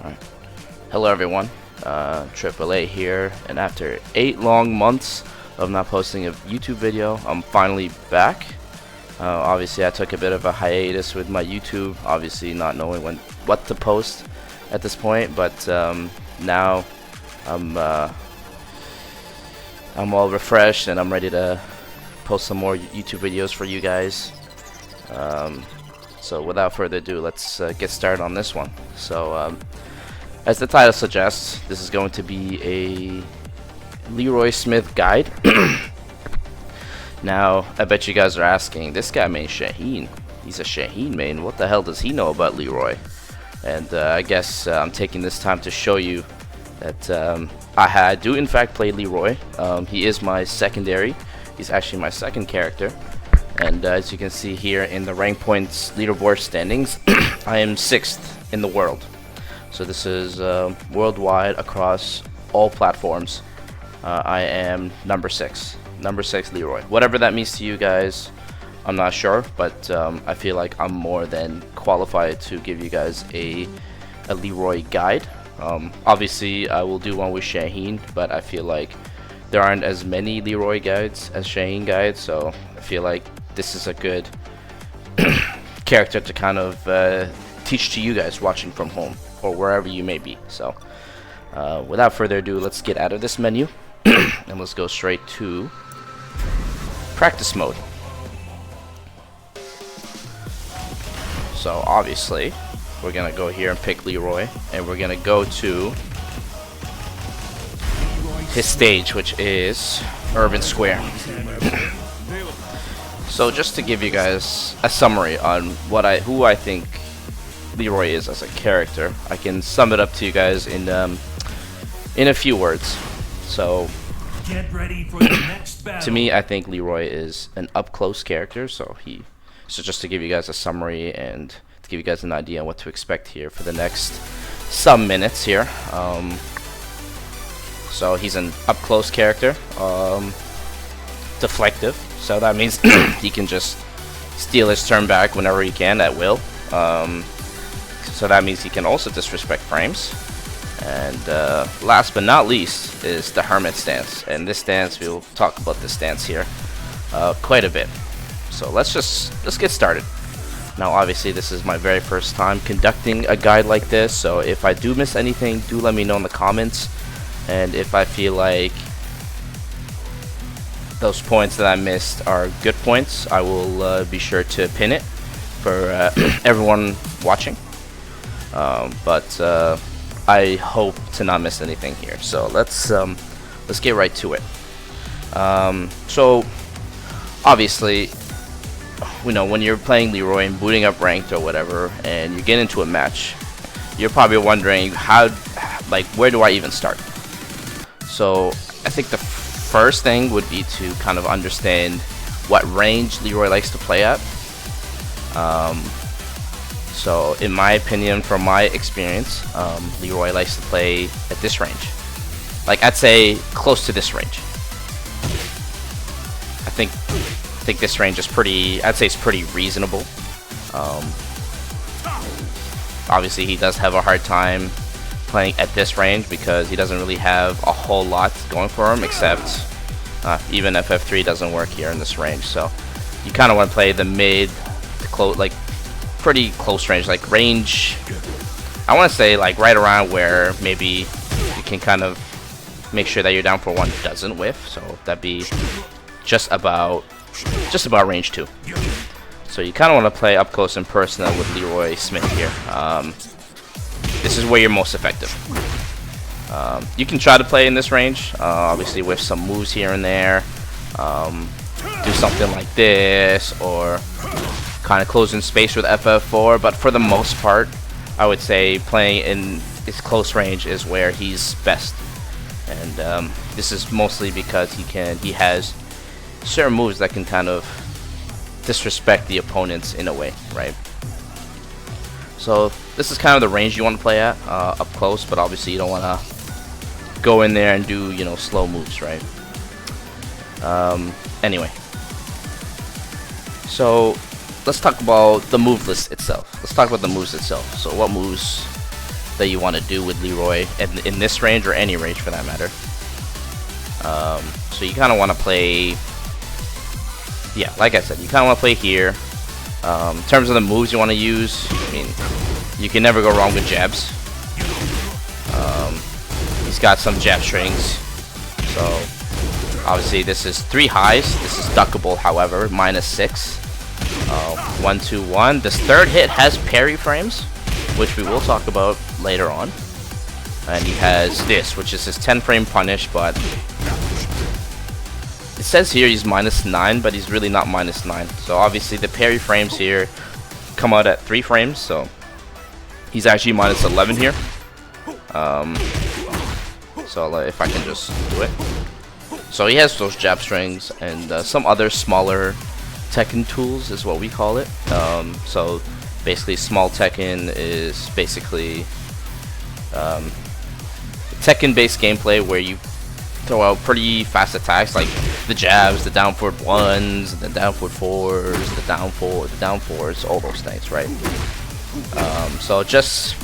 Alright. Hello everyone, AAA here, and after 8 long months of not posting a YouTube video, I'm finally back. Obviously I took a bit of a hiatus with my YouTube, obviously not knowing what to post at this point, but now I'm all refreshed and I'm ready to post some more YouTube videos for you guys. So without further ado, let's get started on this one. So as the title suggests, this is going to be a Leroy Smith guide. Now, I bet you guys are asking, this guy main Shaheen. He's a Shaheen main. What the hell does he know about Leroy? And I guess I'm taking this time to show you that I do in fact play Leroy. He is my secondary. He's actually my second character. And as you can see here in the rank points leaderboard standings, I am 6th in the world. So this is worldwide across all platforms. I am number 6 Leroy. Whatever that means to you guys, I'm not sure, but I feel like I'm more than qualified to give you guys a Leroy guide. Obviously I will do one with Shaheen, but I feel like there aren't as many Leroy guides as Shaheen guides, so I feel like this is a good character to kind of teach to you guys watching from home or wherever you may be. So without further ado, let's get out of this menu and let's go straight to practice mode. So obviously we're gonna go here and pick Leroy, and we're gonna go to his stage, which is Urban Square. So just to give you guys a summary on who I think Leroy is as a character, I can sum it up to you guys in a few words. So get ready for the next battle. To me, I think Leroy is an up-close character. So just to give you guys a summary and to give you guys an idea on what to expect here for the next some minutes here. So he's an up-close character, deflective. So that means he can just steal his turn back whenever he can at will. So that means he can also disrespect frames. And last but not least is the Hermit Stance. And this stance, we'll talk about this stance here quite a bit. So let's get started. Now obviously this is my very first time conducting a guide like this, so if I do miss anything, do let me know in the comments. And if I feel like those points that I missed are good points, I will be sure to pin it for everyone watching. But I hope to not miss anything here. So let's get right to it. So obviously, you know, when you're playing Leroy and booting up ranked or whatever, and you get into a match, you're probably wondering where do I even start? So I think the first thing would be to kind of understand what range Leroy likes to play at. So in my opinion, from my experience, Leroy likes to play at this range. Like, I'd say close to this range. I think this range is I'd say it's pretty reasonable. Obviously he does have a hard time playing at this range because he doesn't really have a whole lot going for him, except even FF3 doesn't work here in this range. So you kind of want to play the mid to close, like pretty close range, like range, I want to say like right around where maybe you can kind of make sure that your down for one doesn't whiff. So that'd be just about range 2. So you kind of want to play up close and personal with Leroy Smith here. This is where you're most effective. You can try to play in this range, obviously with some moves here and there. Do something like this, or kind of closing space with FF4, but for the most part, I would say playing in his close range is where he's best. And this is mostly because he has certain moves that can kind of disrespect the opponents in a way, right? So this is kind of the range you want to play at, up close, but obviously you don't want to go in there and do, you know, slow moves, right? Anyway, so let's talk about the move list itself. Let's talk about the moves itself. So what moves that you want to do with Leroy in this range or any range for that matter. So you kind of want to play, yeah, like I said, you kind of want to play here. In terms of the moves you want to use, I mean, you can never go wrong with jabs. He's got some jab strings, so obviously this is 3 highs. This is duckable, however, -6. 1, 2, 1. This third hit has parry frames, which we will talk about later on. And he has this, which is his 10 frame punish, but it says here he's -9, but he's really not -9. So obviously the parry frames here come out at 3 frames, so he's actually -11 here. So if I can just do it. So he has those jab strings and some other smaller Tekken tools is what we call it. So basically small Tekken is basically Tekken based gameplay where you throw out pretty fast attacks like the jabs, the down forward 1s, the down forward 4s, the down 4s, all those things, right? So just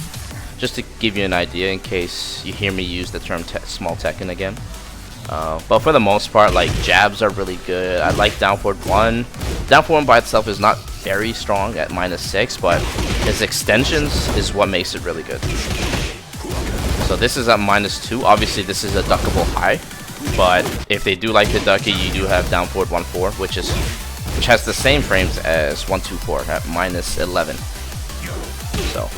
to give you an idea in case you hear me use the term small Tekken again. But for the most part, like, jabs are really good. I like down forward 1. Down forward 1 by itself is not very strong at -6, but his extensions is what makes it really good. So this is at -2. Obviously this is a duckable high, but if they do like to duck it, you do have down forward 1-4, which has the same frames as 1-2-4 at -11. So,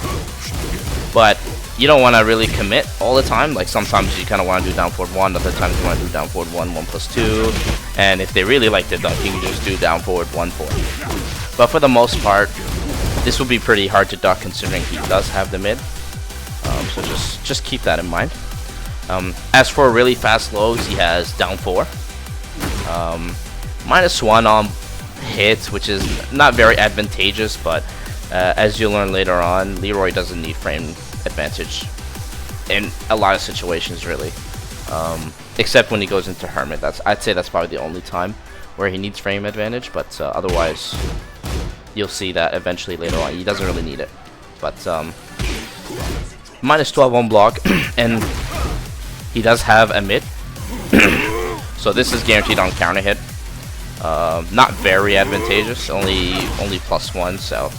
but you don't want to really commit all the time. Like sometimes you kind of want to do down forward 1, other times you want to do down forward 1, 1+2, and if they really like the duck, you can just do down forward 1-4. But for the most part, this will be pretty hard to duck considering he does have the mid. So just keep that in mind. As for really fast lows, he has down 4, -1 on hits, which is not very advantageous, but as you'll learn later on, Leroy doesn't need frame advantage in a lot of situations, really, except when he goes into Hermit. I'd say that's probably the only time where he needs frame advantage, but otherwise you'll see that eventually later on he doesn't really need it. But -12 on block, and he does have a mid, so this is guaranteed on counter hit. Not very advantageous, only +1, so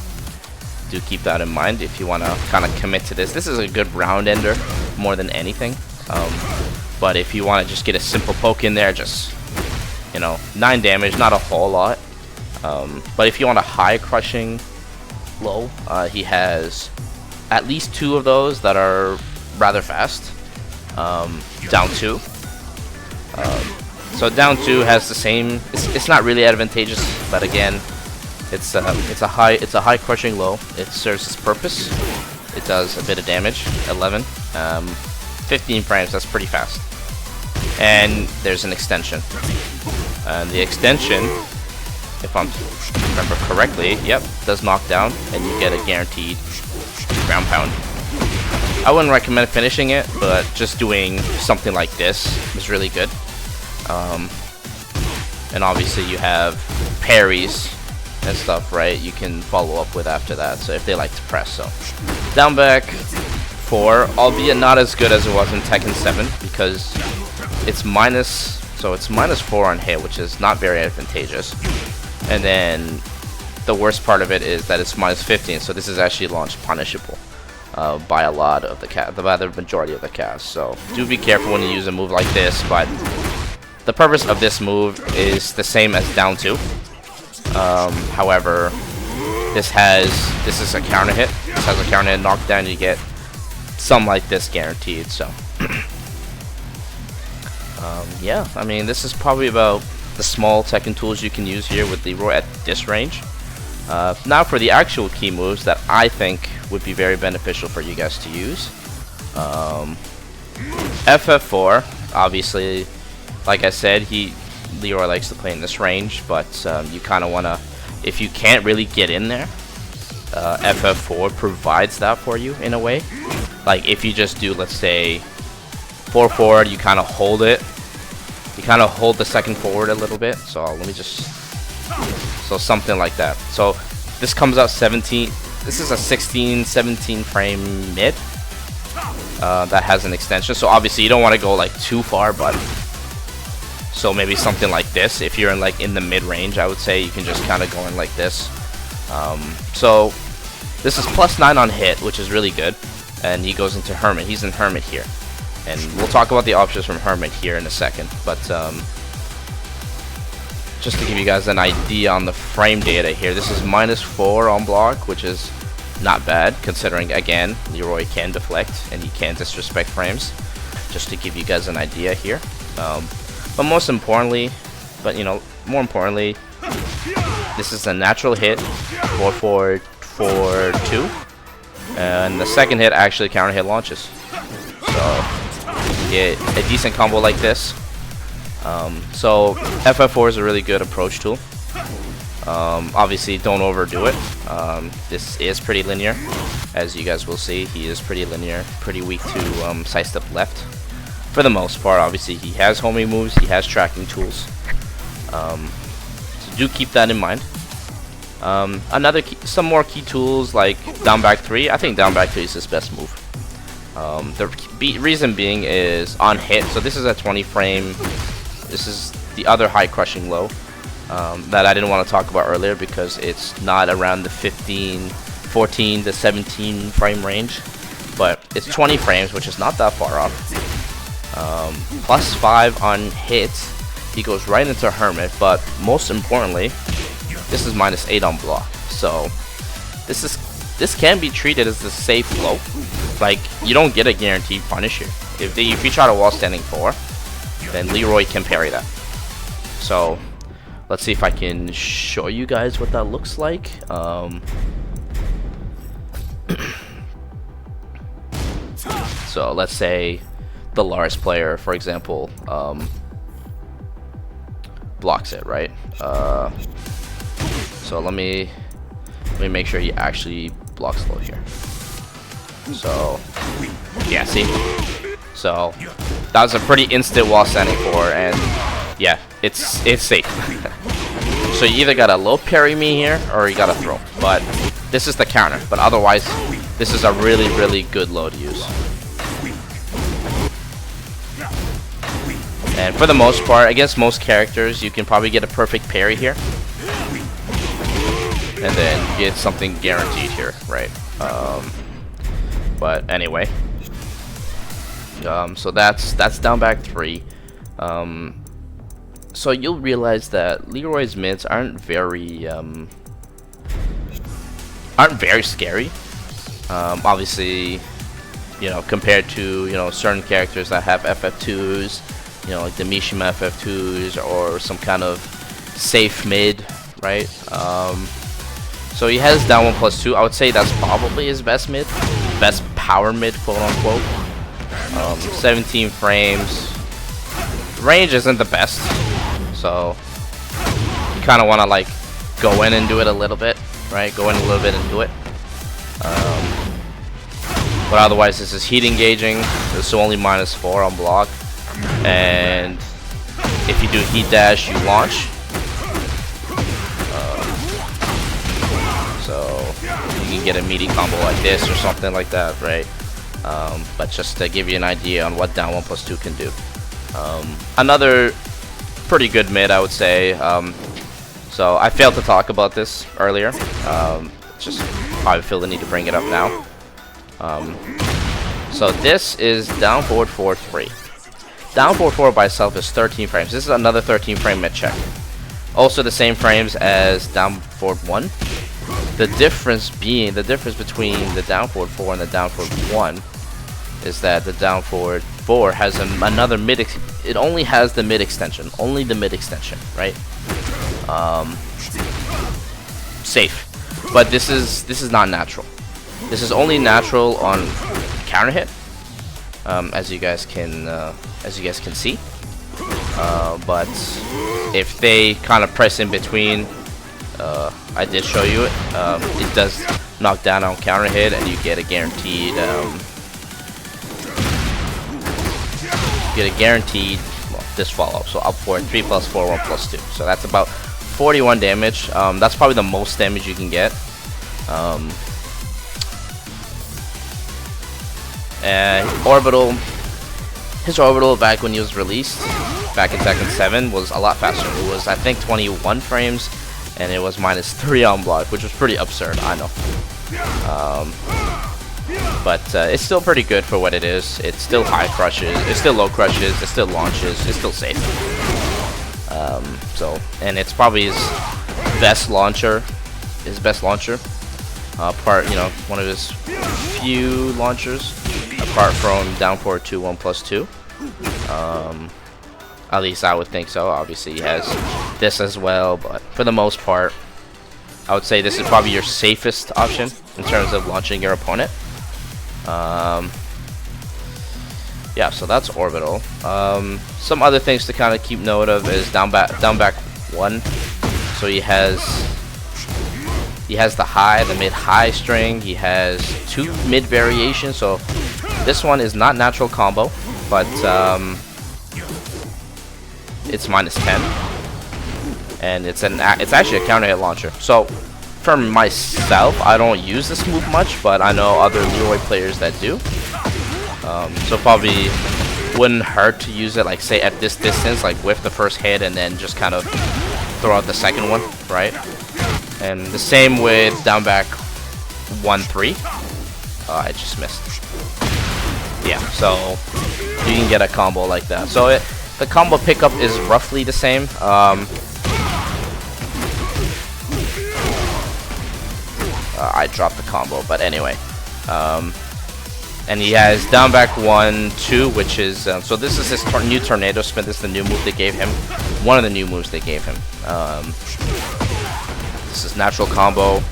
do keep that in mind if you want to kind of commit to this. This is a good round ender more than anything. But if you want to just get a simple poke in there, just, you know, 9 damage, not a whole lot. But if you want a high crushing low, he has at least 2 of those that are rather fast. Down 2. So down 2 has the same. It's not really advantageous, but again, it's a high crushing low. It serves its purpose. It does a bit of damage. 11, 15 frames. That's pretty fast. And there's an extension. And the extension, if I remember correctly, yep, does knock down, and you get a guaranteed ground pound. I wouldn't recommend finishing it, but just doing something like this is really good. And obviously you have parries and stuff, right? You can follow up with after that. So if they like to press, so down back 4, albeit not as good as it was in Tekken 7 because it's -4 on hit, which is not very advantageous. And then the worst part of it is that it's -15, so this is actually launch punishable by a lot of the majority of the cast. So do be careful when you use a move like this, but the purpose of this move is the same as down 2. However, this is a counter hit. This has a counter hit knockdown. You get some like this guaranteed. So yeah, I mean, this is probably about the small Tekken tools you can use here with Leroy at this range. Now for the actual key moves that I think would be very beneficial for you guys to use. FF4, obviously, like I said, Leroy likes to play in this range, but you kind of want to, if you can't really get in there, FF4 provides that for you in a way. Like if you just do, let's say, 4 forward, you kind of hold it. You kind of hold the second forward a little bit. So let me just, so something like that. So this comes out 17. This is a 16, 17 frame mid. that has an extension. So obviously you don't want to go like too far, but so maybe something like this. If you're in like in the mid range, I would say you can just kind of go in like this. So this is +9 on hit, which is really good. And he goes into Hermit. He's in Hermit here, and we'll talk about the options from Hermit here in a second. But just to give you guys an idea on the frame data here, this is -4 on block, which is not bad considering, again, Leroy can deflect and he can disrespect frames. Just to give you guys an idea here. But most importantly, more importantly, this is a natural hit, 4-4-4-2, and the second hit actually counter hit launches. So get a decent combo like this. So FF4 is a really good approach tool. Obviously don't overdo it. This is pretty linear, as you guys will see. He is pretty linear, pretty weak to sidestep left for the most part. Obviously he has homing moves, he has tracking tools, so do keep that in mind. Some more key tools like down back 3. I think down back 3 is his best move. The reason being is on hit. So this is a 20 frame. This is the other high crushing low that I didn't want to talk about earlier because it's not around the 14 to 17 frame range, but it's 20 frames, which is not that far off. +5 on hits. He goes right into Hermit, but most importantly, this is -8 on block. So this can be treated as the safe low. Like, you don't get a guaranteed punish here. If you try to wall standing 4, then Leroy can parry that. So let's see if I can show you guys what that looks like. So let's say the Lars player, for example, blocks it, right? So let me make sure he actually blocks low here. So yeah, see? So that was a pretty instant wall standing 4, and yeah, it's safe. So you either gotta low parry me here or you gotta throw. But this is the counter. But otherwise, this is a really good low to use. And for the most part, against most characters, you can probably get a perfect parry here, and then get something guaranteed here, right? But anyway, so that's down back 3. So you'll realize that Leroy's mids aren't very scary. Obviously, compared to certain characters that have FF2s, like the Mishima FF2s or some kind of safe mid, right? So he has down 1+2. I would say that's probably his best mid, best power mid, quote unquote. 17 frames. Range isn't the best, so you kind of want to like go in and do it a little bit, right? Go in a little bit and do it. But otherwise, this is heat engaging. This is only -4 on block, and if you do heat dash, you launch. So you can get a meaty combo like this or something like that, right? But just to give you an idea on what down 1+2 can do. Another pretty good mid, I would say. So I failed to talk about this earlier. Just I feel the need to bring it up now. So this is down forward 4-3. Down forward 4 by itself is 13 frames. This is another 13 frame mid check. Also the same frames as down forward 1. The difference between the down forward 4 and the down forward 1 is that the down forward 4 has another mid. It only has the mid extension, right? Safe, but this is not natural. This is only natural on counter hit, as you guys can see. But if they kind of press in between, I did show you it. It does knock down on counter hit, and you get a guaranteed. This follow. So up forward 3 + 4 1+2. So that's about 41 damage. That's probably the most damage you can get. Orbital, his orbital back when he was released, back in Tekken 7, was a lot faster. It was, I think, 21 frames, and it was -3 on block, which was pretty absurd, I know. But it's still pretty good for what it is. It's still high crushes, it's still low crushes, it still launches, it's still safe. And it's probably his best launcher, one of his few launchers, apart from down forward 2 1+2. At least I would think so. Obviously he has this as well, but for the most part, I would say this is probably your safest option in terms of launching your opponent. Yeah, so that's Orbital. Some other things to kind of keep note of is down back 1. So he has the high, the mid-high string. He has 2 mid variations. So this one is not natural combo, but it's -10, and it's actually a counter hit launcher. So for myself, I don't use this move much, but I know other Leroy players that do. So probably wouldn't hurt to use it, like say at this distance, like with the first hit, and then just kind of throw out the second one, right? And the same with down back 1-3. I just missed. Yeah, so you can get a combo like that. So the combo pickup is roughly the same. I dropped the combo, but anyway. And he has down back 1-2, which is so this is his new tornado spin. This is the new move they gave him. One of the new moves they gave him. This is natural combo.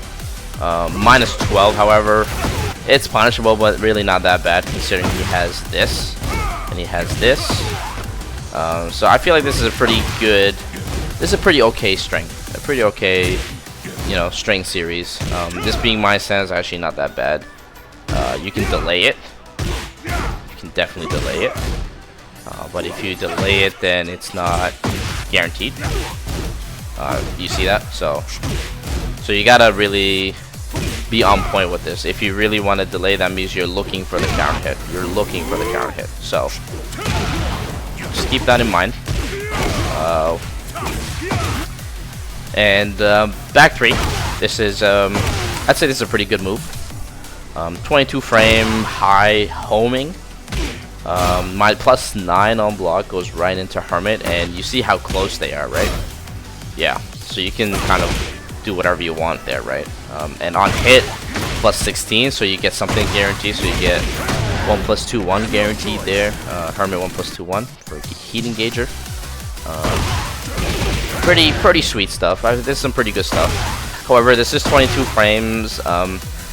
-12, however, it's punishable, but really not that bad considering he has this and he has this. So I feel like this is a pretty good. This is a pretty okay string. A pretty okay, string series. This being my sense, actually not that bad. You can delay it. You can definitely delay it. But if you delay it, then it's not guaranteed. You see that? So you gotta really be on point with this. If you really want to delay, that means you're looking for the counter hit. You're looking for the counter hit. So just keep that in mind. Back 3. This is I'd say this is a pretty good move. 22 frame high homing. My +9 on block goes right into Hermit, and you see how close they are, right? Yeah, so you can kind of do whatever you want there, right? And on hit, +16, so you get something guaranteed. So you get 1+2-1 guaranteed there. Hermit 1+2-1 for heat engager. Pretty sweet stuff. This is some pretty good stuff. However, this is 22 frames.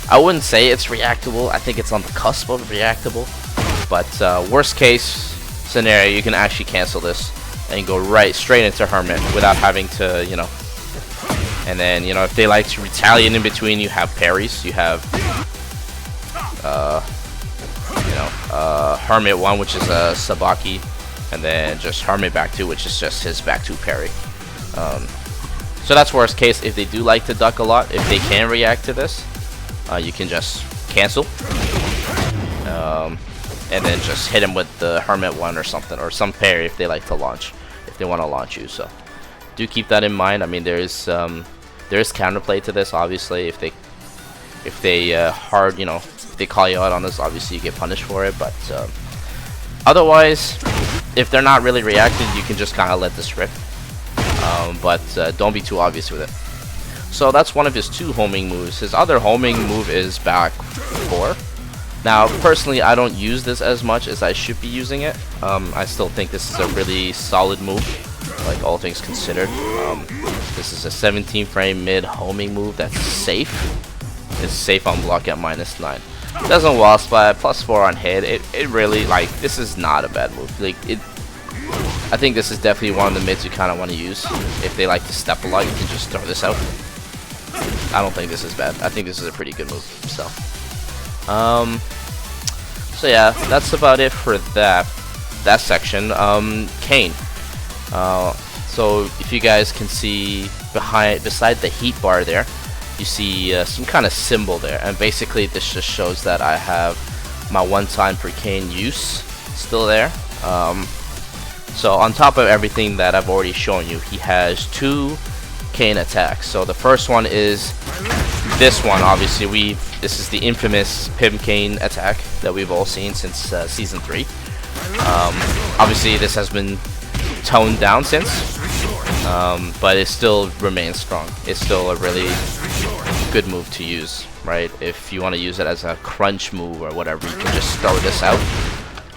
I wouldn't say it's reactable. I think it's on the cusp of reactable. But worst case scenario, you can actually cancel this and go straight into Hermit without having to, And then, if they like to retaliate in between, you have parries. You have, Hermit 1, which is a Sabaki, and then just Hermit back 2, which is just his back 2 parry. So that's worst case. If they do like to duck a lot, if they can react to this, you can just cancel. And then just hit him with the Hermit 1 or something, or some parry if they like to launch, if they want to launch you. So do keep that in mind. I mean, there is counterplay to this, obviously. If they if they call you out on this, obviously you get punished for it. But otherwise, if they're not really reacting, you can just kind of let this rip. But don't be too obvious with it. So that's one of his 2 homing moves. His other homing move is back 4. Now, personally, I don't use this as much as I should be using it. I still think this is a really solid move, like all things considered. This is a 17 frame mid homing move that's safe. It's safe on block at -9. It doesn't wall splat, +4 on hit. It really, this is not a bad move. I think this is definitely one of the mids you kind of want to use. If they like to step a lot, you can just throw this out. I don't think this is bad. I think this is a pretty good move. So yeah, that's about it for that section. Kane. So if you guys can see beside the heat bar there, you see some kind of symbol there, and basically this just shows that I have my 1 time per cane use still there. So on top of everything that I've already shown you, he has 2 cane attacks. So the first one is this one. Obviously, this is the infamous Pim cane attack that we've all seen since season 3. Obviously, this has been toned down since, but it still remains strong. It's still a really good move to use, right? If you want to use it as a crunch move or whatever, you can just throw this out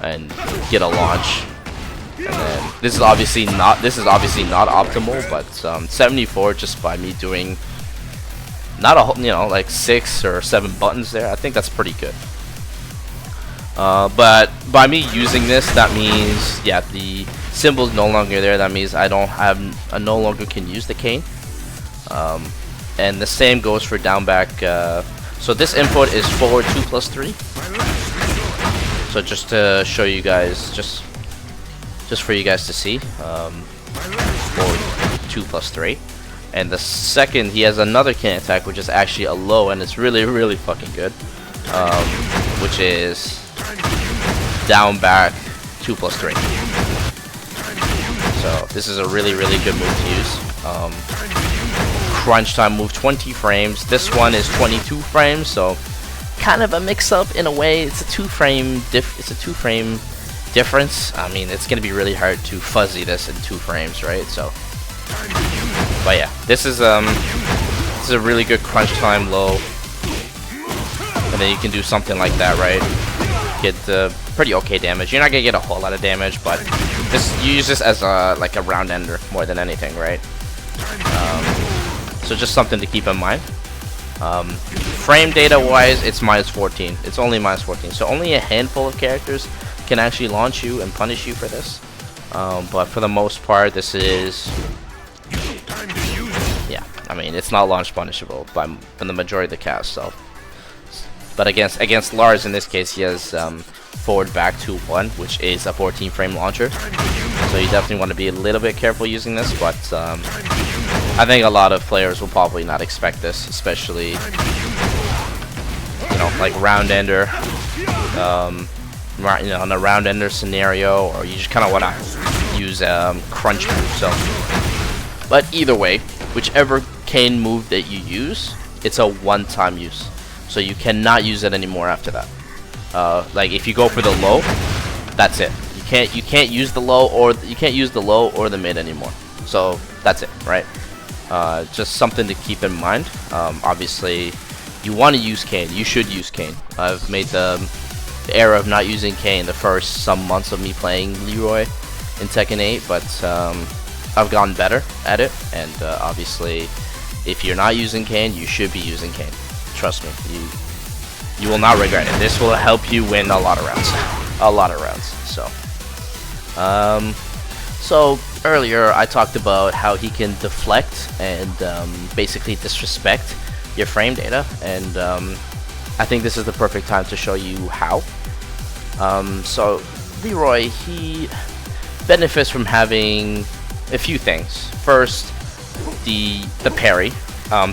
and get a launch. And then this is obviously not optimal, but 74 just by me doing not a whole, like 6 or 7 buttons there. I think that's pretty good. But by me using this, that means, yeah, the symbol's no longer there. That means I no longer can use the cane. And the same goes for down back. So this input is forward 2 plus 3. So just to show you guys, just for you guys to see, forward 2 plus 3. And the second, he has another cane attack, which is actually a low, and it's really, really fucking good. Which is down back 2 plus 3. So this is a really, really good move to use. Crunch time move 20 frames. This one is 22 frames, so kind of a mix-up in a way. It's a 2-frame difference. I mean, it's gonna be really hard to fuzzy this in 2 frames, right? So, but yeah, this is a really good crunch time low, and then you can do something like that, right? Get pretty okay damage. You're not gonna get a whole lot of damage, but you use this as like a round ender more than anything, right? So just something to keep in mind. Frame data wise, it's -14. It's only -14, so only a handful of characters can actually launch you and punish you for this. But for the most part, this is, yeah, I mean, it's not launch punishable by the majority of the cast. So, but against Lars in this case, he has forward back 2-1, which is a 14-frame launcher. So you definitely want to be a little bit careful using this. But I think a lot of players will probably not expect this, especially like round ender. In a round ender scenario, or you just kind of want to use crunch move. So, but either way, whichever cane move that you use, it's a one-time use, so you cannot use it anymore after that. Like if you go for the low, that's it. You can't use the low or the mid anymore. So that's it, right? Just something to keep in mind. Obviously, you want to use cane. You should use cane. I've made the error of not using cane the first some months of me playing Leroy in Tekken 8, but I've gotten better at it, and obviously if you're not using cane, you should be using cane. Trust me, you will not regret it. This will help you win a lot of rounds. So earlier I talked about how he can deflect and basically disrespect your frame data, and I think this is the perfect time to show you how. So Leroy, he benefits from having a few things. First, the parry.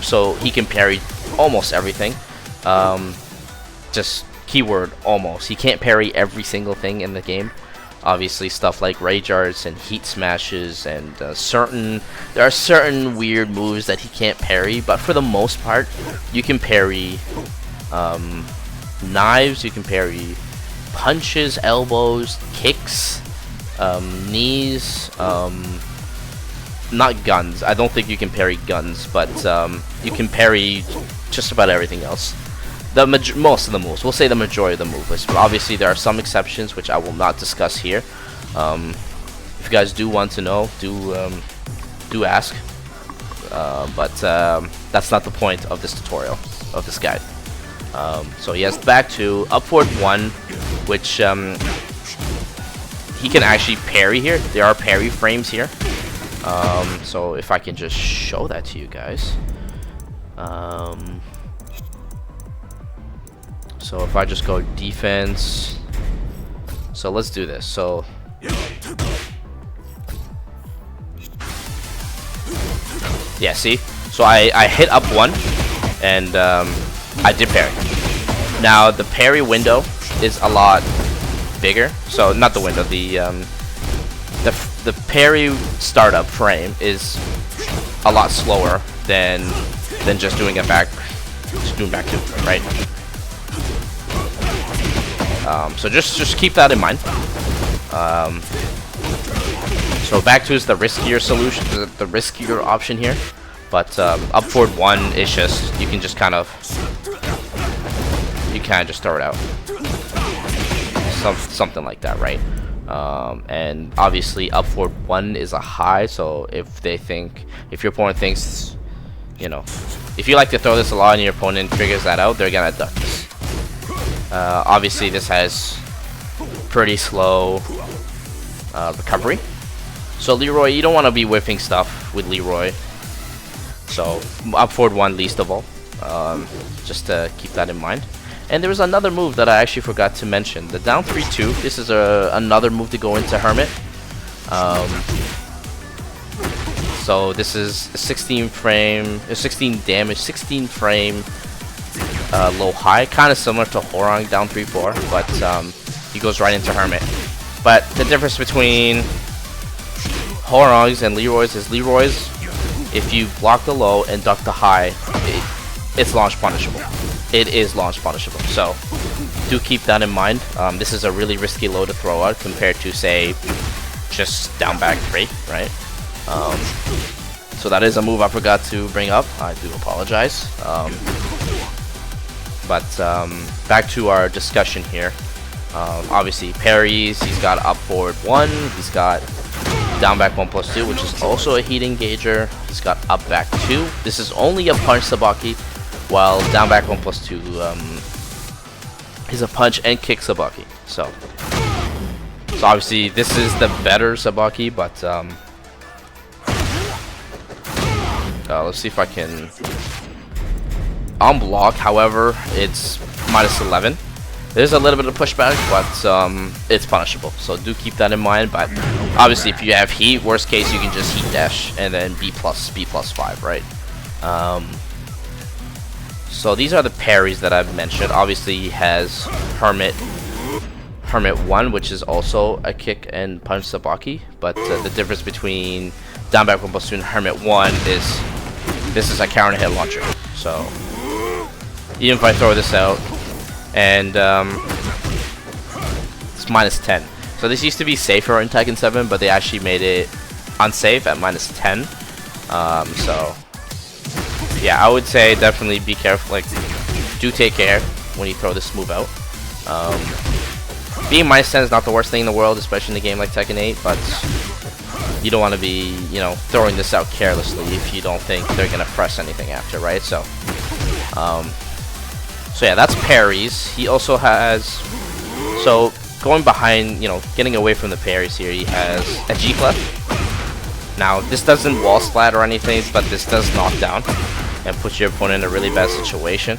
So he can parry almost everything. Just keyword almost. He can't parry every single thing in the game. Obviously, stuff like rage arts and heat smashes, and there are certain weird moves that he can't parry. But for the most part, you can parry knives. You can parry punches, elbows, kicks, knees. Not guns. I don't think you can parry guns, but you can parry just about everything else. Most of the moves. We'll say the majority of the moves. But obviously, there are some exceptions, which I will not discuss here. If you guys do want to know, do ask. But that's not the point of this tutorial, of this guide. So he has back 2, upward 1, which he can actually parry here. There are parry frames here. So if I can just show that to you guys. So if I just go defense, so let's do this. So yeah, see, so I hit up 1 and I did parry. Now the parry window is a lot bigger. So not the window, the parry startup frame is a lot slower than just doing back two, right? So just keep that in mind. So back two is the riskier solution, the riskier option here. But up forward one is just you can just kind of just throw it out, something like that, right? And obviously up forward one is a high, so if your opponent thinks, you know, if you like to throw this a lot and your opponent figures that out, they're gonna duck this. Obviously this has pretty slow recovery, so Leroy, you don't want to be whiffing stuff with Leroy, so up forward one least of all, just to keep that in mind. And there was another move that I actually forgot to mention, the down 3-2. This is another move to go into Hermit. So this is a 16 damage, 16 frame low high, kind of similar to Horong down 3-4, but he goes right into Hermit. But the difference between Horong's and Leroy's is Leroy's, if you block the low and duck the high, it's launch punishable. It is launch punishable, so do keep that in mind. This is a really risky low to throw out compared to, say, just down back 3, right? So that is a move I forgot to bring up. I do apologize. But back to our discussion here. Obviously parries, he's got up forward 1, he's got down back 1+2, which is also a heat engager. He's got up back 2. This is only a punch sabaki, while down back 1+2 is a punch and kick sabaki. So obviously this is the better sabaki, but let's see if I can unblock. However, it's -11. There's a little bit of pushback, but it's punishable, so do keep that in mind. But obviously if you have heat, worst case you can just heat dash and then B+5, right? So these are the parries that I've mentioned. Obviously he has Hermit 1, which is also a kick and punch sabaki, but the difference between down back 1+2 and Hermit 1 is this is a counter hit launcher. So even if I throw this out and it's -10. So this used to be safer in Tekken 7, but they actually made it unsafe at -10. So yeah, I would say definitely be careful. Like, do take care when you throw this move out. Being -10 is not the worst thing in the world, especially in a game like Tekken 8, but you don't want to be, you know, throwing this out carelessly if you don't think they're gonna press anything after, right? So yeah, that's parries. He also has, so going behind, you know, getting away from the parries here, he has a G-clef. Now this doesn't wall splat or anything, but this does knock down and put your opponent in a really bad situation.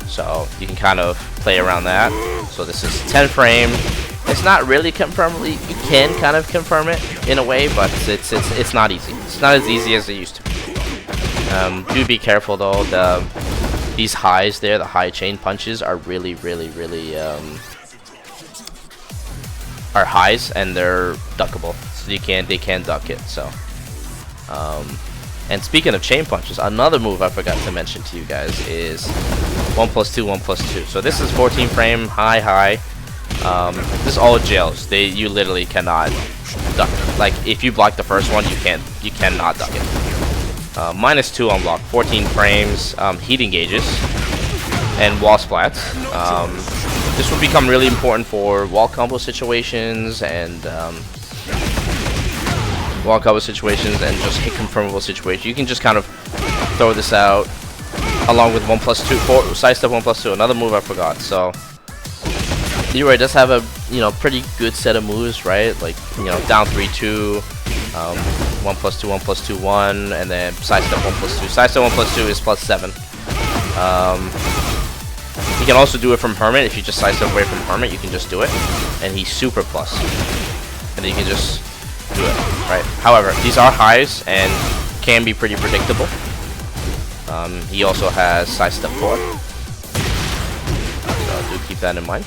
So you can kind of play around that. So this is 10 frame. It's not really confirmably, you can kind of confirm it in a way, but it's not easy. It's not as easy as it used to be. Do be careful though. These highs there, the high chain punches, are really are highs, and they're duckable, so they can duck it. So and speaking of chain punches, another move I forgot to mention to you guys is 1+2, 1+2. So this is 14 frame high. This is all jails. You literally cannot duck it. Like if you block the first one, you cannot duck it. -2 unblock, 14 frames, heat engages, and wall splats. This will become really important for wall combo situations and just hit confirmable situations. You can just kind of throw this out along with 1+2, side step 1+2. Another move I forgot. So Leroy does have a, you know, pretty good set of moves, right? Like, you know, down 3-2. 1+2, 1+2, 1, and then side step 1+2. Side step 1+2 is +7. You can also do it from Hermit. If you just side step away from Hermit, you can just do it, and he's super plus. And then you can just do it, right? However, these are highs and can be pretty predictable. He also has side step 4. do keep that in mind.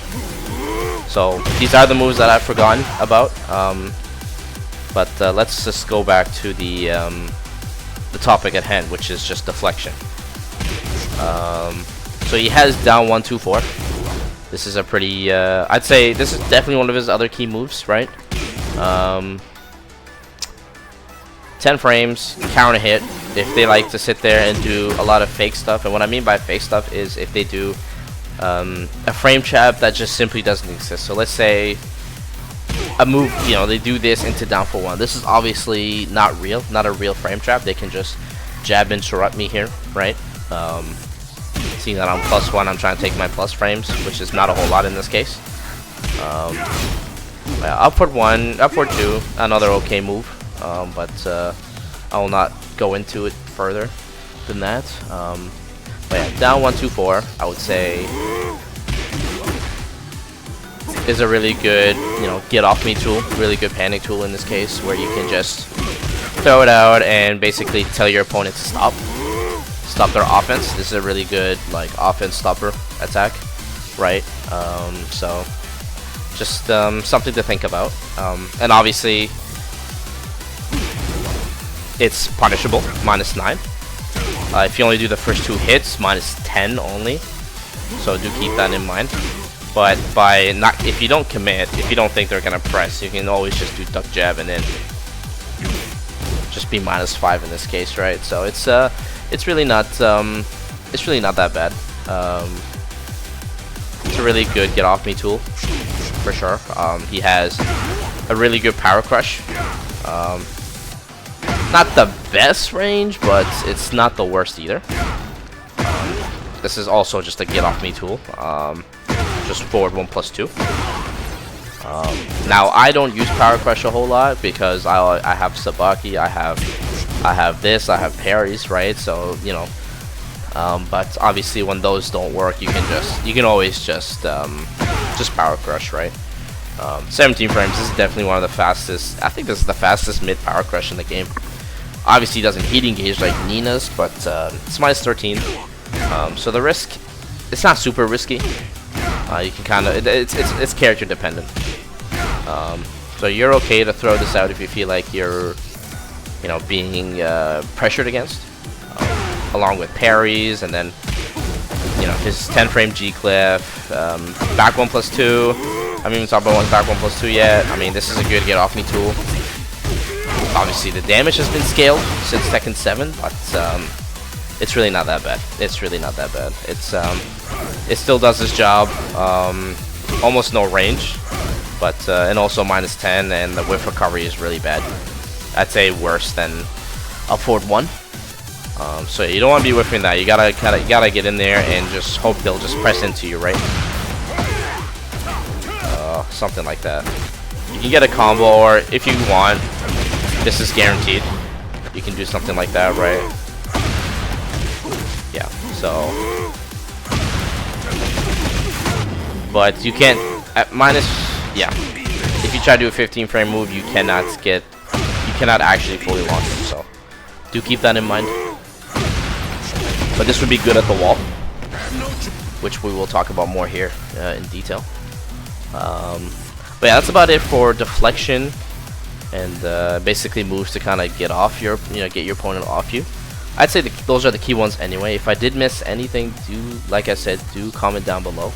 So these are the moves that I've forgotten about. But let's just go back to the topic at hand, which is just deflection. So he has down 1, 2, 4. This is a pretty, I'd say this is definitely one of his other key moves, right? 10 frames, counter hit. If they like to sit there and do a lot of fake stuff, and what I mean by fake stuff is if they do a frame trap that just simply doesn't exist. So let's say a move, you know, they do this into down for 1. This is obviously not real, not a real frame trap. They can just jab interrupt me here, right? Seeing that I'm +1, I'm trying to take my plus frames, which is not a whole lot in this case. Yeah, upward 1, upward 2, another okay move, but I will not go into it further than that. But yeah, down 1, 2, 4, I would say is a really good, you know, get off me tool, really good panic tool in this case, where you can just throw it out and basically tell your opponent to stop their offense. This is a really good like offense stopper attack, right? So just something to think about, and obviously it's punishable, -9. If you only do the first 2 hits, -10 only, so do keep that in mind. But by not, if you don't commit, if you don't think they're gonna press, you can always just do duck jab and then just be -5 in this case, right? So it's really not that bad. It's a really good get off me tool for sure. He has a really good power crush. Not the best range, but it's not the worst either. This is also just a get off me tool. Just forward 1 + 2. Now I don't use power crush a whole lot because I have Sabaki, I have this, I have parries, right? So you know, but obviously when those don't work, you can always just power crush, right? 17 frames. This is definitely one of the fastest. I think this is the fastest mid power crush in the game. Obviously, it doesn't heat engage like Nina's, but it's -13. So the risk, it's not super risky. You can kind of, it's character dependent. So you're okay to throw this out if you feel like you're, you know, being pressured against, along with parries, and then, you know, his 10 frame G-cliff, back 1 + 2. I haven't even talked about back 1 + 2 yet. I mean, this is a good get off me tool. Obviously, the damage has been scaled since Tekken 7, but it's really not that bad. It's really not that bad. It still does its job. Almost no range, but and also -10, and the whiff recovery is really bad. I'd say worse than a forward 1. So you don't want to be whiffing that. You gotta get in there and just hope they'll just press into you, right? Something like that. You can get a combo, or if you want, this is guaranteed. You can do something like that, right? Yeah. So, but you can't at yeah. If you try to do a 15 frame move, you cannot actually fully launch it. So do keep that in mind. But this would be good at the wall, which we will talk about more here in detail. But yeah, that's about it for deflection and basically moves to kind of get your opponent off you. I'd say those are the key ones anyway. If I did miss anything, like I said, do comment down below.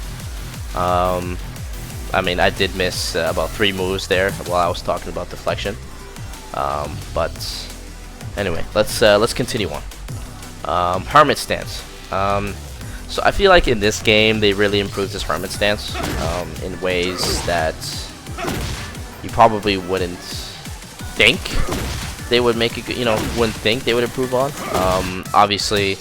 I mean, I did miss about 3 moves there while I was talking about deflection. But anyway, let's continue on. Hermit Stance. So I feel like in this game they really improved his Hermit Stance in ways that you probably wouldn't think they would make it, wouldn't think they would improve on. Obviously,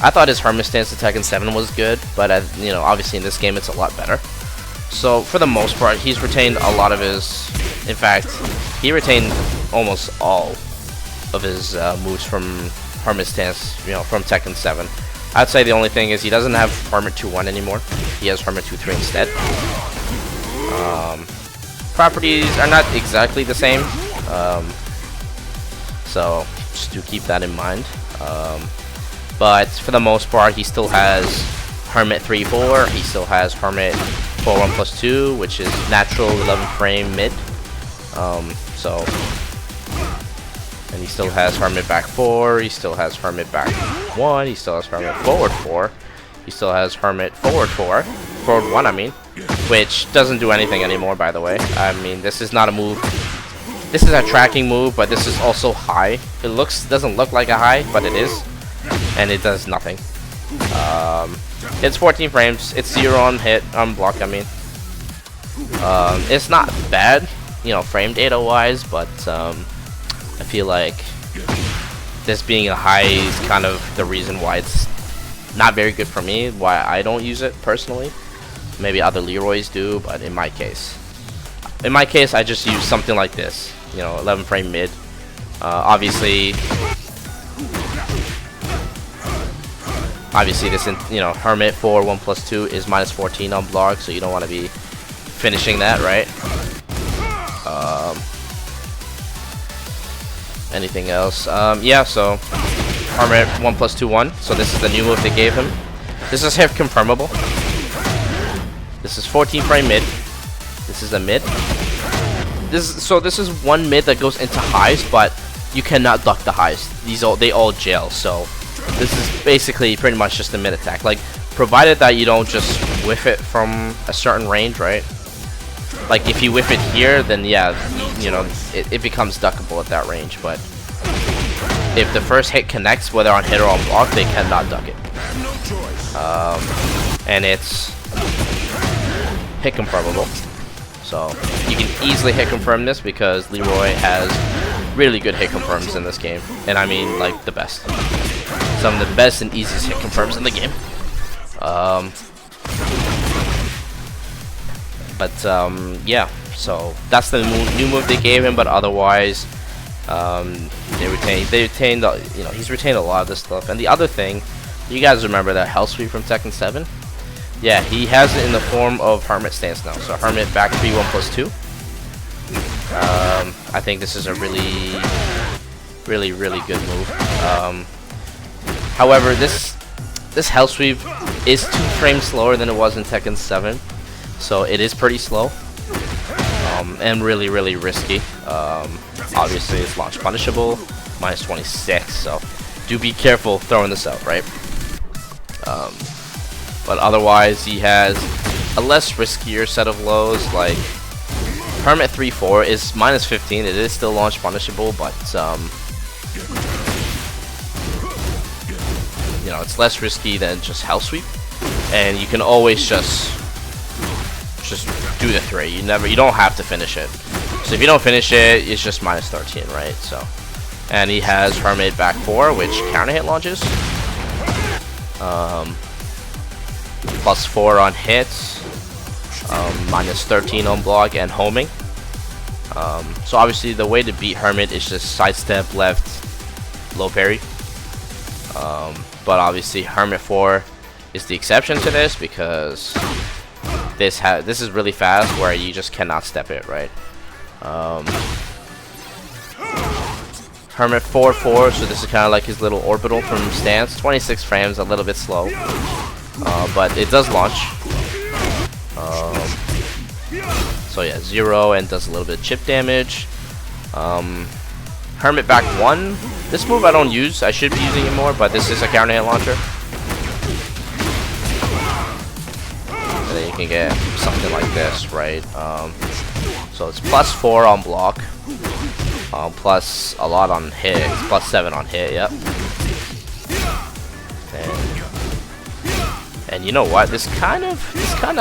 I thought his Hermit Stance in Tekken 7 was good, but obviously in this game it's a lot better. So for the most part, he's retained a lot of his. In fact, he retained almost all of his moves from Hermit Stance, from Tekken 7. I'd say the only thing is he doesn't have Hermit 2-1 anymore. He has Hermit 2-3 instead. Properties are not exactly the same, so just do keep that in mind. But for the most part, he still has Hermit 3-4. He still has Hermit 4-1+2, which is natural 11 frame mid. And he still has Hermit back 4. He still has Hermit back 1. He still has Hermit forward 4. He still has Hermit forward 4. Forward 1, I mean. Which doesn't do anything anymore, by the way. I mean, this is not a move. This is a tracking move, but this is also high. It doesn't look like a high, but it is. And it does nothing. It's 14 frames. It's 0 on hit, on block, I mean. It's not bad, you know, frame data wise, but I feel like this being a high is kind of the reason why it's not very good for me, why I don't use it personally. Maybe other Leroys do, but in my case I just use something like this, you know, 11 frame mid. Obviously this, you know, Hermit 4-1+2 is -14 on block, so you don't want to be finishing that, right? Anything else? Yeah, so Hermit 1+2-1. So this is the new move they gave him. This is hit confirmable. This is 14 frame mid. This is a mid. This is one mid that goes into highs, but you cannot duck the highs. They all jail. So this is basically pretty much just a mid attack. Like, provided that you don't just whiff it from a certain range, right? Like, if you whiff it here, then yeah, you know, it becomes duckable at that range. But if the first hit connects, whether on hit or on block, they cannot duck it. And it's hit confirmable. So you can easily hit confirm this because Leroy has really good hit confirms in this game. And I mean, like, the best. Some of the best and easiest hit confirms in the game. Yeah, so that's the new move they gave him, but otherwise they retained you know, he's retained a lot of this stuff. And the other thing, you guys remember that hell sweep from Tekken 7? Yeah, he has it in the form of Hermit Stance now. So Hermit back 3-1+2. I think this is a really good move. However, this hell sweep is 2 frames slower than it was in Tekken 7. So it is pretty slow, and really risky. Obviously, it's launch punishable, -26. So do be careful throwing this out, right? But otherwise, he has a less riskier set of lows. Like Hermit 3-4 is -15. It is still launch punishable, but you know, it's less risky than just hell sweep, and you can always just do the 3. You don't have to finish it. So if you don't finish it, it's just -13, right? So, and he has Hermit back 4, which counter hit launches. +4 on hits, -13 on block and homing. So obviously the way to beat Hermit is just sidestep left, low parry. But obviously Hermit 4 is the exception to this because this is really fast where you just cannot step it, right? Hermit 4-4, so this is kind of like his little orbital from Stance. 26 frames, a little bit slow, but it does launch. So yeah, 0 and does a little bit of chip damage. Hermit back 1. This move I don't use. I should be using it more, but this is a counter hit launcher. And then you can get something like this, right? So it's +4 on block, plus a lot on hit. It's +7 on hit. Yep. And you know what? This kind of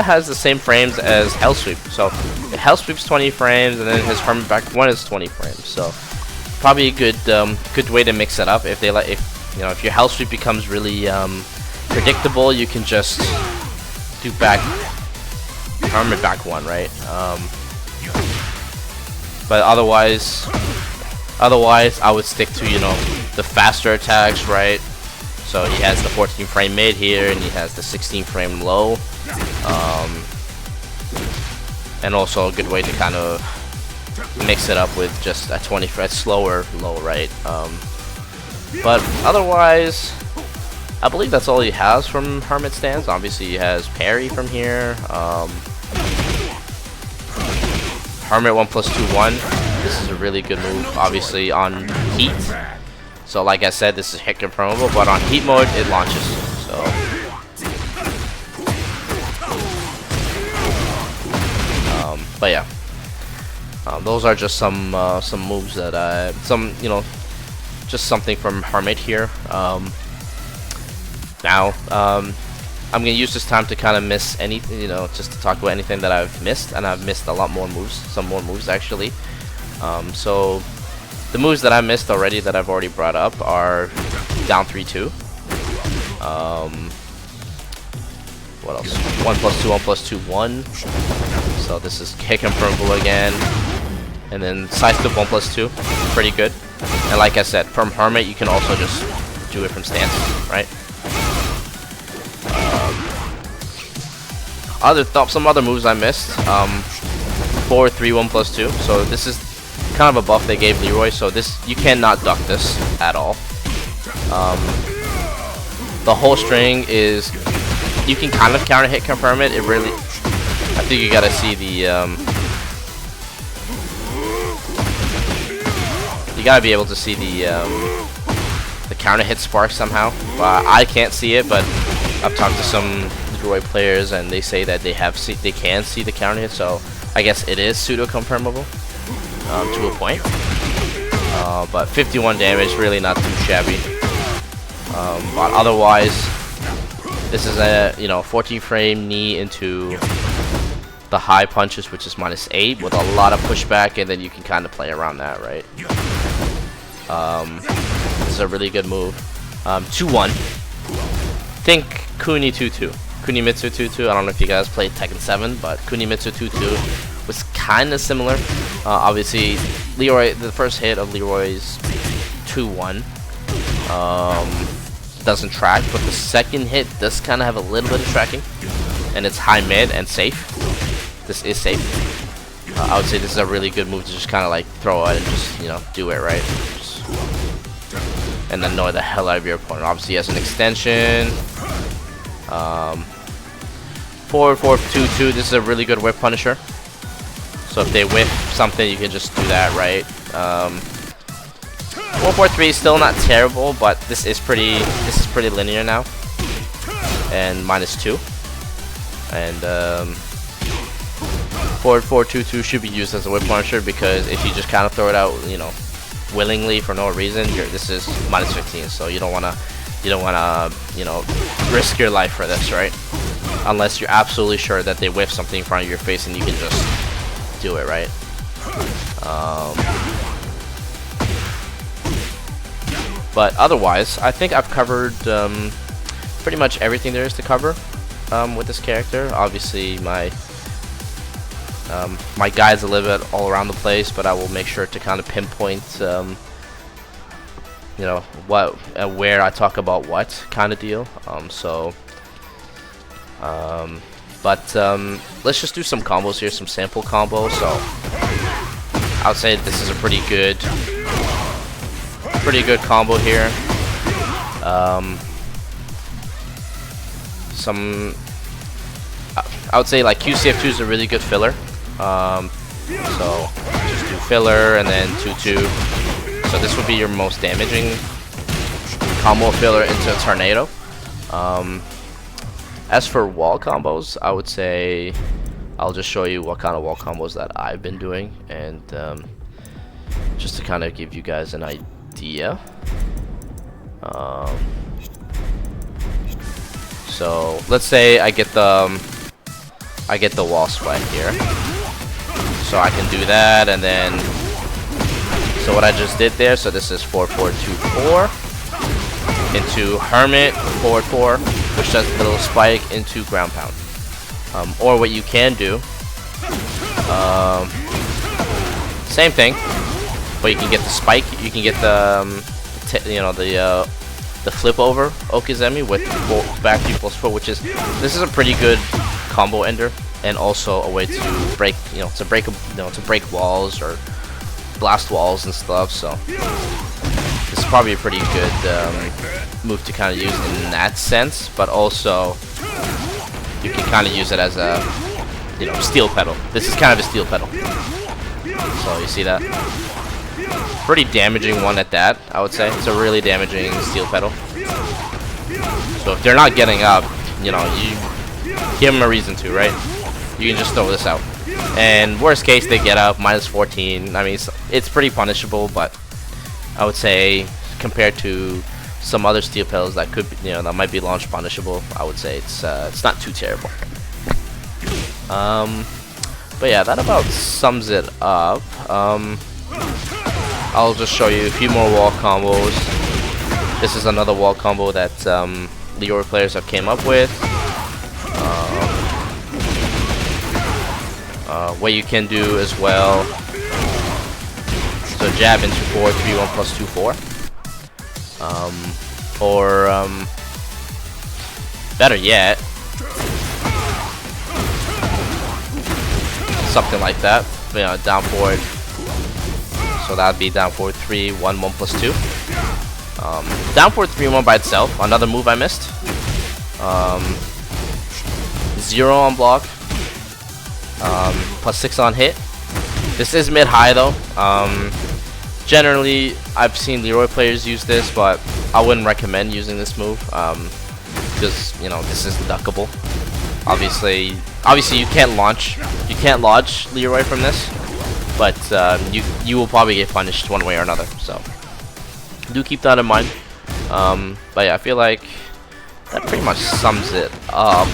has the same frames as hell sweep. So hell sweep's 20 frames, and then his Hermit back 1 is 20 frames. So probably a good way to mix it up. If you know, if your hell sweep becomes really predictable, you can just do Hermit back 1, right? But otherwise I would stick to, you know, the faster attacks, right? So he has the 14 frame mid here, and he has the 16 frame low, and also a good way to kind of mix it up with just a 20 fret slower low, right? But otherwise, I believe that's all he has from Hermit Stance. Obviously, he has parry from here. Hermit 1+2-1. This is a really good move, obviously, on heat. So, like I said, this is hit confirmable, but on heat mode, it launches. So, but yeah, those are just some moves that just something from Hermit here. Now, I'm gonna use this time to kind of miss anything, just to talk about anything that I've missed, and I've missed a lot more moves, some more moves actually. So the moves that I missed already that I've already brought up are down 3-2. What else? 1+2, 1+2-1. So this is kick confirmable again, and then side step 1+2, pretty good. And like I said, from Hermit you can also just do it from stance, right? Some other moves I missed. 4-3, 1+2. So this is kind of a buff they gave Leroy. So this, you cannot duck this at all. The whole string is, you can kind of counter hit confirm it. It really, I think you gotta see the you gotta be able to see the counter hit spark somehow. I can't see it, but I've talked to some Leroy players and they say that they can see the counter hit, so I guess it is pseudo confirmable to a point. But 51 damage, really not too shabby. But otherwise, this is a 14 frame knee into the high punches, which is -8 with a lot of pushback, and then you can kind of play around that, right? This is a really good move. 2-1. Think Kuni 2-2. Kunimitsu 2-2. I don't know if you guys played Tekken 7, but Kunimitsu 2-2 was kind of similar. Obviously, Leroy, the first hit of Leroy's 2-1 doesn't track, but the second hit does kind of have a little bit of tracking, and it's high mid and safe. This is safe. I would say this is a really good move to just kind of like throw it and just do it, right? And annoy the hell out of your opponent. Obviously, he has an extension. 4-4-2-2. This is a really good whip punisher. So if they whip something, you can just do that, right? 4-4-3 is still not terrible, but this is pretty linear now. And -2. And 4-4-2-2 should be used as a whip punisher, because if you just kind of throw it out, willingly for no reason, this is -15. So you don't wanna risk your life for this, right? Unless you're absolutely sure that they whiff something in front of your face and you can just do it, right? But otherwise, I think I've covered pretty much everything there is to cover with this character. Obviously, my guide's a little bit all around the place, but I will make sure to kind of pinpoint what and where I talk about what kind of deal. Let's just do some combos here, some sample combos. So I would say this is a pretty good combo here. I would say like QCF2 is a really good filler. So just do filler and then 2-2. So this would be your most damaging combo filler into a tornado. As for wall combos, I would say I'll just show you what kind of wall combos that I've been doing, and just to kind of give you guys an idea. So let's say I get the wall spike here. So I can do that, and then so what I just did there, so this is 4-4-2-4 into Hermit 4-4, which does a little spike into ground pound. Or what you can do, same thing, but you can get the spike, you can get the the flip over Okizemi with back 3+4, which is, this is a pretty good combo ender, and also a way to break, to break walls or blast walls and stuff. So this is probably a pretty good move to kind of use in that sense, but also you can kind of use it as a, you know, steel pedal. This is kind of a steel pedal. So you see that? Pretty damaging one at that, I would say. It's a really damaging steel pedal. So if they're not getting up, you know, you give them a reason to, right? You can just throw this out. And worst case, they get up, minus 14. I mean, it's pretty punishable, but I would say compared to some other steel pedals that could, you know, that might be launch punishable, I would say it's not too terrible. But yeah, that about sums it up. I'll just show you a few more wall combos. This is another wall combo that Leroy players have came up with. What you can do as well. So jab into 4, 3, 1 plus 2, 4. Or better yet, something like that. You know, down forward. So that'd be down forward 3, 1, 1 plus 2. Down forward 3, 1 by itself. Another move I missed. 0 on block. Plus 6 on hit. This is mid-high though. Generally, I've seen Leroy players use this, but I wouldn't recommend using this move because, you know, this is duckable. Obviously you can't launch Leroy from this, but you will probably get punished one way or another. So do keep that in mind. But yeah, I feel like that pretty much sums it up.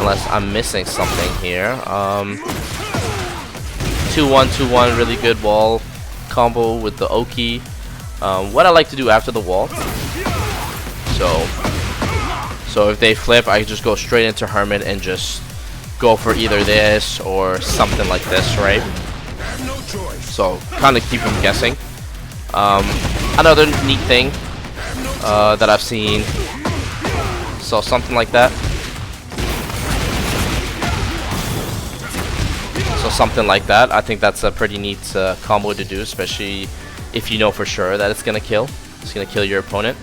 Unless I'm missing something here. 2-1, 2-1, really good wall combo with the Oki. What I like to do after the wall. So if they flip, I just go straight into Hermit and just go for either this or something like this, right? So kind of keep them guessing. Another neat thing that I've seen. So something like that. So something like that. I think that's a pretty neat combo to do, especially if you know for sure that it's gonna kill. It's gonna kill your opponent.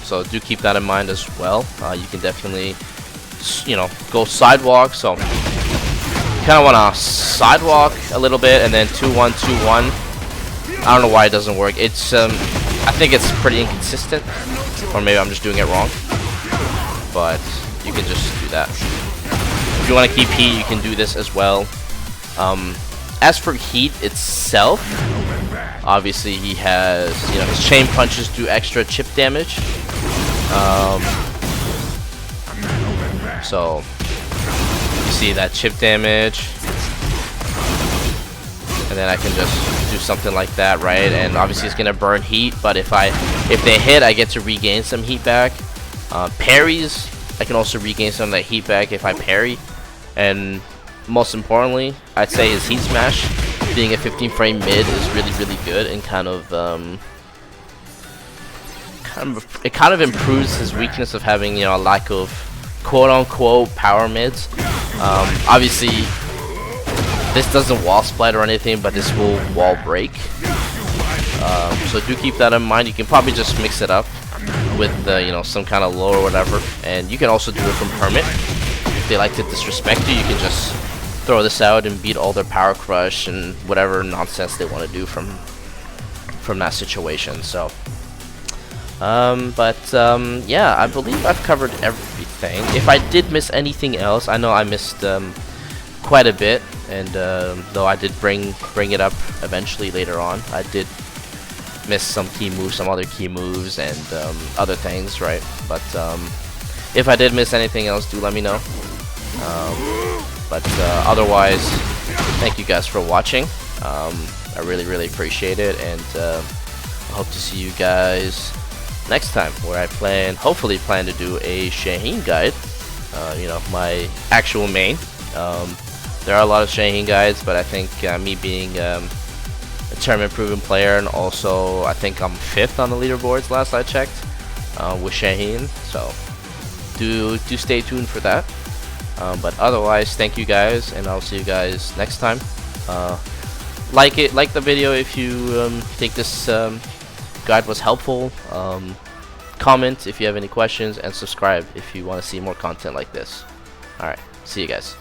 So do keep that in mind as well. You can definitely, you know, go sidewalk. So you kind of want to sidewalk a little bit and then 2-1, 2-1. I don't know why it doesn't work. It's I think it's pretty inconsistent, or maybe I'm just doing it wrong. But you can just do that. If you want to keep heat, you can do this as well. As for heat itself, obviously he has, you know, his chain punches do extra chip damage. So you see that chip damage, and then I can just do something like that, right? And obviously it's gonna burn heat, but if they hit, I get to regain some heat back. Parries, I can also regain some of that heat back if I parry. And most importantly, I'd say his heat smash, being a 15 frame mid, is really good, and it kind of improves his weakness of having, you know, a lack of quote-unquote power mids. Obviously this doesn't wall splat or anything, but this will wall break. So do keep that in mind. You can probably just mix it up with you know, some kind of low or whatever, and you can also do it from Hermit. If they like to disrespect you, you can just throw this out and beat all their power crush and whatever nonsense they want to do from that situation. So yeah, I believe I've covered everything. If I did miss anything else, I know I missed quite a bit, and though I did bring it up eventually later on, I did miss some key moves, some other key moves, and other things, right? But if I did miss anything else, do let me know. But otherwise, thank you guys for watching. I really appreciate it, and I hope to see you guys next time, where I hopefully plan to do a Shaheen guide. You know, my actual main. There are a lot of Shaheen guides, but I think me being a tournament proven player, and also I think I'm 5th on the leaderboards last I checked with Shaheen, so do stay tuned for that. But otherwise, thank you guys, and I'll see you guys next time. Like the video if you think this guide was helpful. Comment if you have any questions, and subscribe if you want to see more content like this. Alright, see you guys.